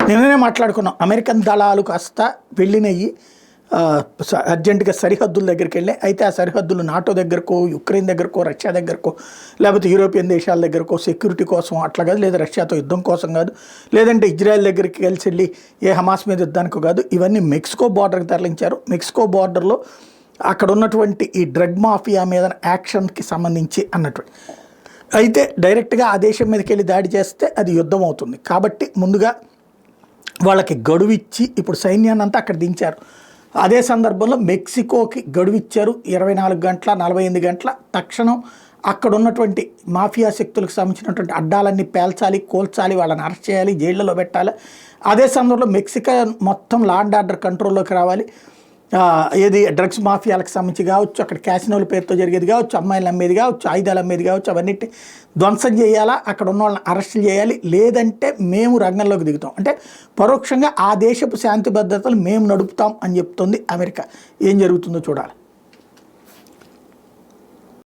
నిన్ననే మాట్లాడుకున్నాం. అమెరికన్ దళాలు కాస్త వెళ్ళినవి అర్జెంటుగా సరిహద్దుల దగ్గరికి వెళ్ళాయి. అయితే ఆ సరిహద్దులు నాటో దగ్గరకో, యుక్రెయిన్ దగ్గరకో, రష్యా దగ్గరకో, లేకపోతే యూరోపియన్ దేశాల దగ్గరకో సెక్యూరిటీ కోసం అట్లా కాదు, లేదా రష్యాతో యుద్ధం కోసం కాదు, లేదంటే ఇజ్రాయెల్ దగ్గరికి కలిసి వెళ్ళి ఏ హమాస్ మీద యుద్ధానికి కాదు. ఇవన్నీ మెక్సికో బార్డర్కి తరలించారు. మెక్సికో బార్డర్లో అక్కడ ఉన్నటువంటి ఈ డ్రగ్ మాఫియా మీద యాక్షన్కి సంబంధించి అన్నట్టు. అయితే డైరెక్ట్గా ఆ దేశం మీదకి వెళ్ళి దాడి చేస్తే అది యుద్ధం అవుతుంది. కాబట్టి ముందుగా వాళ్ళకి గడువు ఇచ్చి ఇప్పుడు సైన్యాన్ని అంతా అక్కడ దించారు. అదే సందర్భంలో మెక్సికోకి గడువు ఇచ్చారు 24 గంటల 48 గంటల. తక్షణం అక్కడ ఉన్నటువంటి మాఫియా శక్తులకు సంబంధించినటువంటి అడ్డాలన్నీ పేల్చాలి, కోల్చాలి, వాళ్ళని అరెస్ట్ చేయాలి, జైళ్లలో పెట్టాలి. అదే సందర్భంలో మెక్సికో మొత్తం లా అండ్ ఆర్డర్ కంట్రోల్లోకి రావాలి. ఏది డ్రగ్స్ మాఫియాలకు సంబంధించి కావచ్చు, అక్కడ క్యాసినోల పేరుతో జరిగేది కావచ్చు, అమ్మాయిలు అమ్మేది కావచ్చు, ఆయుధాలు అమ్మేది కావచ్చు, అవన్నిటి ధ్వంసం చేయాలా, అక్కడ ఉన్న వాళ్ళని అరెస్టులు చేయాలి. లేదంటే మేము రంగంలోకి దిగుతాం అంటే పరోక్షంగా ఆ దేశపు శాంతి భద్రతలు మేము నడుపుతాం అని చెప్తుంది అమెరికా. ఏం జరుగుతుందో చూడాలి.